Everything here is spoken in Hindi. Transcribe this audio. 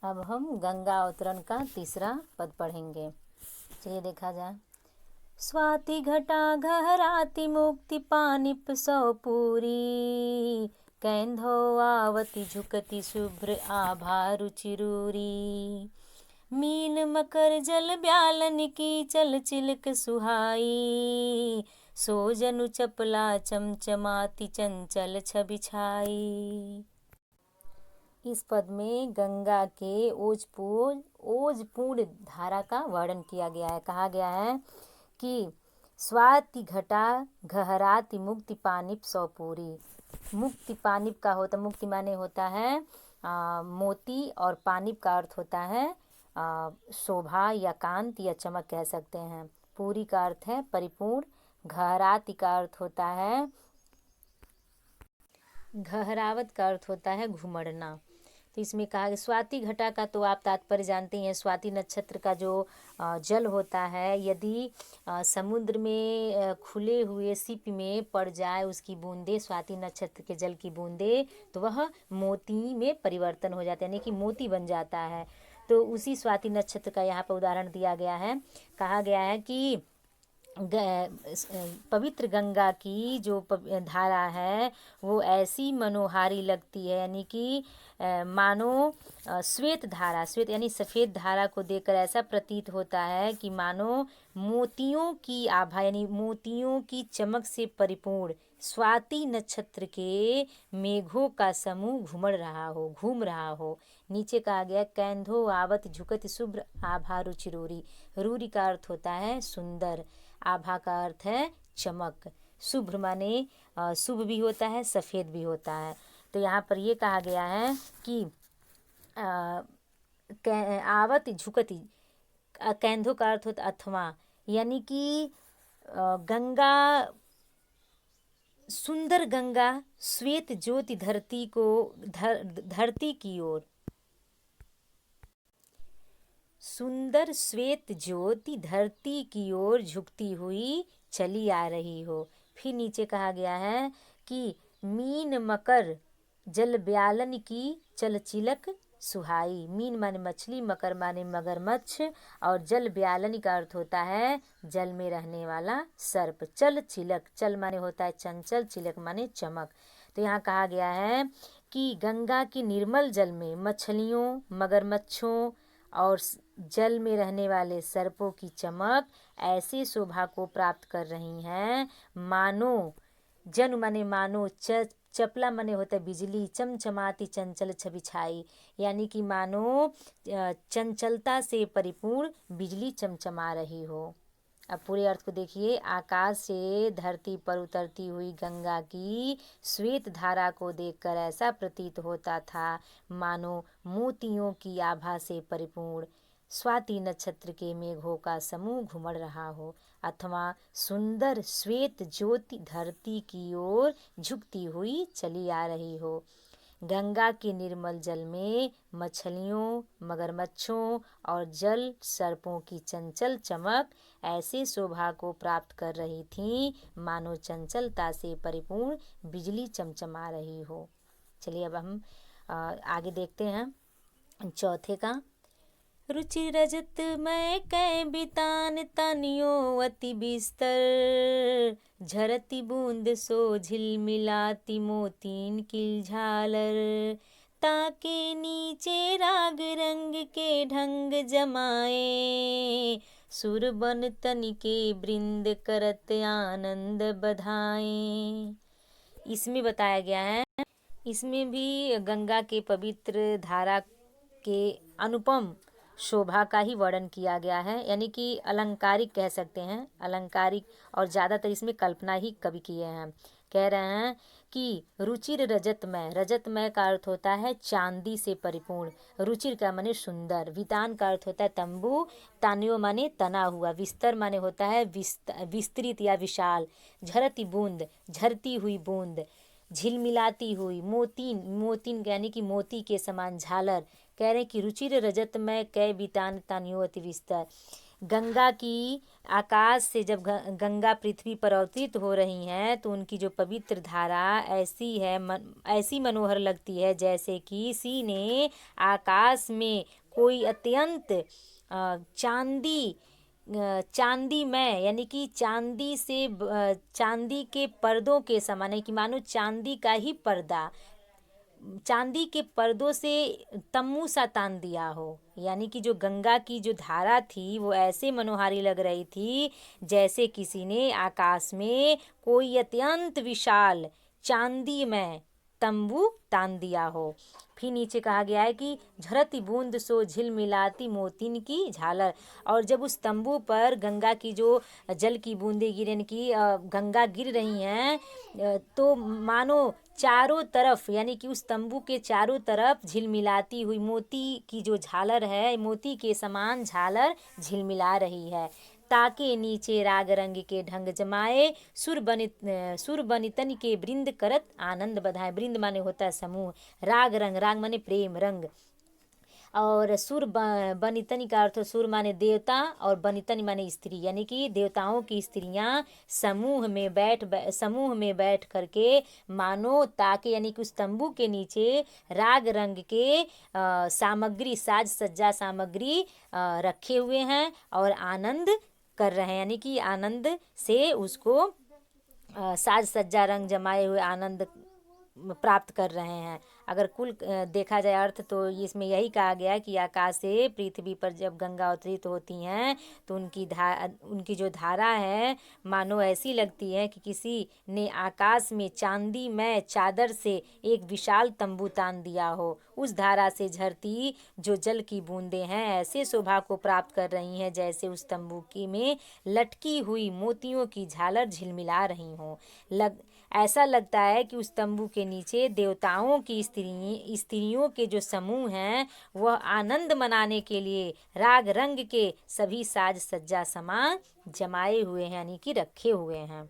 अब हम गंगा अवतरण का तीसरा पद पढ़ेंगे। चलिए देखा जाए। स्वाति घटा घहराति मुक्ति पानिप सौ पूरी, कैंधो आवति झुकति शुभ्र आभा रुचिरूरी। मीन मकर जल ब्यालन की चल चिलक सुहाई, सो जनु चपला चमचमाती चंचल छवि छाई। इस पद में गंगा के ओजपूर्ण धारा का वर्णन किया गया है। कहा गया है कि स्वाति घटा घहराति मुक्ति पानिप सौ पूरी। मुक्ति पानिप का होता, मुक्ति माने होता है मोती, और पानिप का अर्थ होता है शोभा या कांत या चमक कह सकते हैं। पूरी का अर्थ है परिपूर्ण। घहराति का अर्थ होता है, घहरावत का अर्थ होता है घुमड़ना। तो इसमें कहा स्वाति घटा का तो आप तात्पर्य जानते हैं। स्वाति नक्षत्र का जो जल होता है, यदि समुद्र में खुले हुए सीप में पड़ जाए उसकी बूंदे, स्वाति नक्षत्र के जल की बूंदे, तो वह मोती में परिवर्तन हो जाता है, यानी कि मोती बन जाता है। तो उसी स्वाति नक्षत्र का यहाँ पर उदाहरण दिया गया है। कहा गया है कि पवित्र गंगा की जो धारा है वो ऐसी मनोहारी लगती है, यानी कि मानो श्वेत धारा, श्वेत यानी सफ़ेद धारा को देखकर ऐसा प्रतीत होता है कि मानो मोतियों की आभा यानी मोतियों की चमक से परिपूर्ण स्वाति नक्षत्र के मेघों का समूह घूम रहा हो। नीचे कहा गया कैंधो आवत झुकत शुभ्र आभा रुचिरूरी। रूरी का अर्थ होता है सुंदर, आभा का अर्थ है चमक, शुभ्र माने शुभ भी होता है, सफ़ेद भी होता है। तो यहाँ पर ये कहा गया है कि आवत झुकती, कैंधो का अर्थ होता अथवा, यानी कि गंगा, सुंदर गंगा श्वेत ज्योति धरती की ओर, सुंदर श्वेत ज्योति धरती की ओर झुकती हुई चली आ रही हो। फिर नीचे कहा गया है कि मीन मकर जल ब्यालन की चल चिलक सुहाई। मीन माने मछली, मकर माने मगरमच्छ, और जल ब्यालन का अर्थ होता है जल में रहने वाला सर्प। चल चिलक, चल माने होता है चंचल, चिलक माने चमक। तो यहाँ कहा गया है कि गंगा की निर्मल जल में मछलियों, मगरमच्छों और जल में रहने वाले सर्पों की चमक ऐसे शोभा को प्राप्त कर रही हैं मानो, जन माने मानो, चपला माने होता है बिजली, चमचमाती चंचल छवि छाई, यानी कि मानो चंचलता से परिपूर्ण बिजली चमचमा रही हो। अब पूरे अर्थ को देखिए। आकाश से धरती पर उतरती हुई गंगा की श्वेत धारा को देखकर ऐसा प्रतीत होता था मानो मोतियों की आभा से परिपूर्ण स्वाति नक्षत्र के मेघों का समूह घुमड़ रहा हो, अथवा सुंदर श्वेत ज्योति धरती की ओर झुकती हुई चली आ रही हो। गंगा के निर्मल जल में मछलियों, मगरमच्छों और जल सर्पों की चंचल चमक ऐसे शोभा को प्राप्त कर रही थी मानो चंचलता से परिपूर्ण बिजली चमचमा रही हो। चलिए अब हम आगे देखते हैं चौथे का। रुचि रजत मैं कै बितान तनियो अति बिस्तर, झरती बूंद सो झिलमिलाती मोतीन की झालर, ताके नीचे राग रंग के ढंग जमाए, सुर बन तनिके वृंद करत आनंद बधाए। इसमें बताया गया है, इसमें भी गंगा के पवित्र धारा के अनुपम शोभा का ही वर्णन किया गया है, यानी कि अलंकारिक कह सकते हैं, अलंकारिक, और ज़्यादातर इसमें कल्पना ही कवि किए हैं। कह रहे हैं कि रुचिर रजतमय, रजतमय का अर्थ होता है चांदी से परिपूर्ण, रुचिर का माने सुंदर, वितान का अर्थ होता है तंबू, तानियो माने तना हुआ, विस्तर माने होता है विस्तृत या विशाल, झरती बूंद झरती हुई बूंद, झिलमिलाती हुई, मोतीन, मोतीन यानी कि मोती के समान झालर। कह रहे हैं कि रुचिर रजत में कै बितान तानियो अति विस्तर, गंगा की आकाश से जब गंगा पृथ्वी पर अवतरित हो रही हैं तो उनकी जो पवित्र धारा ऐसी है ऐसी मनोहर लगती है जैसे किसी ने आकाश में कोई अत्यंत चांदी में यानी कि चांदी से चांदी के पर्दों के समान है कि मानो चांदी का ही पर्दा, चांदी के पर्दों से तम्बू सा तान दिया हो। यानी कि जो गंगा की जो धारा थी वो ऐसे मनोहारी लग रही थी जैसे किसी ने आकाश में कोई अत्यंत विशाल चांदी में तंबू तान दिया हो। फिर नीचे कहा गया है कि झरती बूंद सो झिलमिलाती मोतिन की झालर। और जब उस तंबू पर गंगा की जो जल की बूंदें गिरन की गंगा गिर रही हैं तो मानो चारों तरफ यानी कि उस तंबू के चारों तरफ झिलमिलाती हुई मोती की जो झालर है, मोती के समान झालर झिलमिला रही है। ताके नीचे राग रंग के ढंग जमाए, सुर बनितन के वृंद करत आनंद बधाए। वृंद माने होता है समूह, राग रंग, राग माने प्रेम रंग, और बनितनी का अर्थ सुर माने देवता और बनितनी माने स्त्री, यानी कि देवताओं की स्त्रियां समूह में बैठ करके मानो ताके यानी कि उस तंबू के नीचे राग रंग के सामग्री, साज सज्जा सामग्री रखे हुए हैं और आनंद कर रहे हैं। यानी कि आनंद से उसको साज सज्जा रंग जमाए हुए आनंद प्राप्त कर रहे हैं। अगर कुल देखा जाए अर्थ तो इसमें यही कहा गया कि आकाश से पृथ्वी पर जब गंगा अवतरित होती हैं तो उनकी जो धारा है मानो ऐसी लगती है कि किसी ने आकाश में चांदी में चादर से एक विशाल तंबू तान दिया हो। उस धारा से झरती जो जल की बूंदें हैं ऐसे शोभा को प्राप्त कर रही हैं जैसे उस तंबू की में लटकी हुई मोतियों की झालर झिलमिला रही हों। ऐसा लगता है कि उस तंबू के नीचे देवताओं की स्त्रियों के जो समूह हैं वह आनंद मनाने के लिए राग रंग के सभी साज सज्जा सामान जमाए हुए हैं यानी कि रखे हुए हैं।